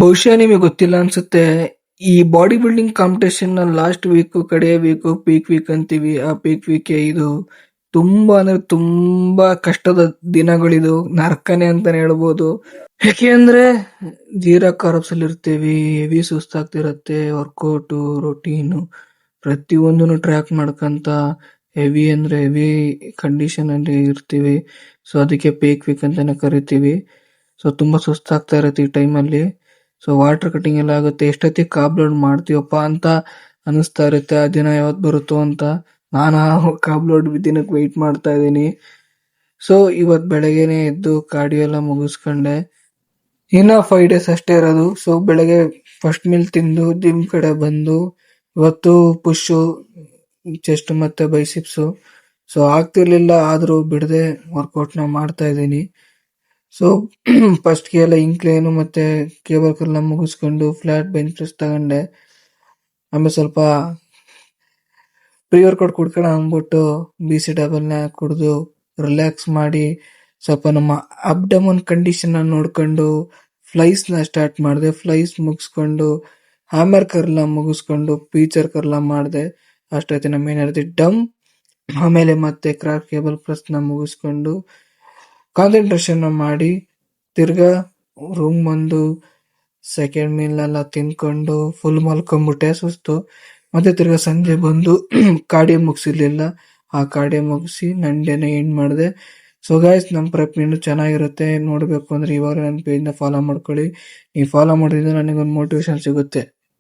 ಬಹುಶಃ ನಿಮಗೆ ಗೊತ್ತಿಲ್ಲ ಅನ್ಸುತ್ತೆ. ಈ body building competition last week, ಕಡೆಯ ವೀಕ್, ಪೀಕ್ ವೀಕ್ ಅಂತೀವಿ. ಆ ಪೀಕ್ ವೀಕ್ ಇದು ತುಂಬಾ ಅಂದ್ರೆ ತುಂಬಾ ಕಷ್ಟದ ದಿನಗಳಿದು. ನರಕನೇ ಅಂತಾನೆ ಹೇಳ್ಬೋದು. ಯಾಕೆ ಅಂದ್ರೆ ಜೀರಾ ಕಾರ್ಬ್ಸ್ ಅಲ್ಲಿ ಇರ್ತೀವಿ, ಹೆವಿ ಸುಸ್ತಾಗ್ತಿರತ್ತೆ, ವರ್ಕೌಟು, ರೊಟೀನು ಪ್ರತಿಯೊಂದನ್ನು ಟ್ರ್ಯಾಕ್ ಮಾಡ್ಕಂತ ಹೆವಿ ಅಂದ್ರೆ ಹೆವಿ ಕಂಡೀಷನ್ ಅಲ್ಲಿ ಇರ್ತೀವಿ. ಸೊ ಅದಕ್ಕೆ ಪೀಕ್ ವೀಕ್ ಅಂತಾನೆ ಕರಿತೀವಿ. ಸೊ ತುಂಬಾ ಸುಸ್ತಾಗ್ತಾ ಇರತ್ತೆ ಈ ಟೈಮಲ್ಲಿ. ಸೊ ವಾಟರ್ ಕಟಿಂಗ್ ಎಲ್ಲ ಆಗುತ್ತೆ. ಎಷ್ಟೊತ್ತಿಗೆ ಕಾರ್ಬ್ ಲೋಡ್ ಮಾಡ್ತೀವಪ್ಪ ಅಂತ ಅನಿಸ್ತಾ ಇರುತ್ತೆ. ಆ ದಿನ ಯಾವತ್ ಬರುತ್ತೋ ಅಂತ. ನಾನು ಆ ಕಾರ್ಬ್ ಲೋಡ್ ದಿನಕ್ಕೆ ವೆಯ್ಟ್ ಮಾಡ್ತಾ ಇದ್ದೀನಿ. ಸೊ ಇವತ್ ಬೆಳಗ್ಗೆನೆ ಎದ್ದು ಕಾರ್ಡಿಯೋ ಎಲ್ಲ ಮುಗಿಸ್ಕೊಂಡೆ. ಇನ್ನ 5 ಡೇಸ್ ಅಷ್ಟೇ ಇರೋದು. ಸೊ ಬೆಳಗ್ಗೆ ಫಸ್ಟ್ ಮೀಲ್ ತಿಂದು ಜಿಮ್ ಕಡೆ ಬಂದು ಇವತ್ತು ಪುಷು, ಚೆಸ್ಟ್ ಮತ್ತೆ ಬೈಸಿಪ್ಸು. ಸೊ ಆಗ್ತಿರ್ಲಿಲ್ಲ, ಆದ್ರೂ ಬಿಡದೆ ವರ್ಕೌಟ್ ನ ಮಾಡ್ತಾ ಇದ್ದೀನಿ. ಸೊ ಫಸ್ಟ್ ಗೆ ಎಲ್ಲ ಇಂಕ್ಲೈನು ಮತ್ತೆ ಕೇಬಲ್ ಕರ್ಲ್ ಮುಗಿಸ್ಕೊಂಡು ಫ್ಲಾಟ್ ಬೆಂಚ್ ಪ್ರೆಸ್ ತಗೊಂಡೆ. ಆಮೇಲೆ ಸ್ವಲ್ಪ ಪ್ರೀ ವರ್ಕೌಟ್ ಕುಡ್ಕೋಣ ಅಂದ್ಬಿಟ್ಟು BC ಡಬಲ್ ನ ಕುಡಿದು ರಿಲ್ಯಾಕ್ಸ್ ಮಾಡಿ ಸ್ವಲ್ಪ ನಮ್ಮ ಅಬ್ಡಮನ್ ಕಂಡೀಷನ್ ನೋಡ್ಕೊಂಡು ಫ್ಲೈಸ್ ನ ಸ್ಟಾರ್ಟ್ ಮಾಡಿದೆ. ಫ್ಲೈಸ್ ಮುಗಿಸ್ಕೊಂಡು ಹ್ಯಾಮರ್ ಕರ್ಲ್ ಮುಗಿಸ್ಕೊಂಡು ಪೀಚರ್ ಕರ್ಲ್ ಮಾಡಿದೆ. ಅಷ್ಟೈತೆ ನಮ್ಮ ಎನರ್ಜಿ ಡಮ್. ಆಮೇಲೆ ಮತ್ತೆ ಕ್ರಾಫ್ಟ್ ಕೇಬಲ್ ಪ್ರೆಸ್ ನ ಮುಗಿಸ್ಕೊಂಡು ಕಾನ್ಸಂಟ್ರೇಷನ್ ಮಾಡಿ ತಿರ್ಗಾ ರೂಮ್ ಬಂದು ಸೆಕೆಂಡ್ ಮೀಲ್ ಎಲ್ಲ ತಿನ್ಕೊಂಡು ಫುಲ್ ಮಲ್ಕೊಂಡ್ಬಿಟ್ಟೆ ಸುಸ್ತು. ಮತ್ತೆ ತಿರ್ಗಾ ಸಂಜೆ ಬಂದು ಕಾರ್ಡಿಯೋ ಮುಗಿಸಿರ್ಲಿಲ್ಲ, ಆ ಕಾರ್ಡಿಯೋ ಮುಗಿಸಿ ನನ್ನ ಡೇನ ಎಂಡ್ ಮಾಡಿದೆ. ಸೊ ಗೈಸ್, ನಮ್ಮ ಪ್ರೆಪ್ ಇನ್ನೂ ಚೆನ್ನಾಗಿರುತ್ತೆ. ನೋಡಬೇಕು ಅಂದ್ರೆ ಇವಾಗ ನನ್ನ ಪೇಜ್ನ ಫಾಲೋ ಮಾಡ್ಕೊಳ್ಳಿ. ನೀವು ಫಾಲೋ ಮಾಡಿದ್ರೆ ನನಗೊಂದು ಮೋಟಿವೇಶನ್ ಸಿಗುತ್ತೆ.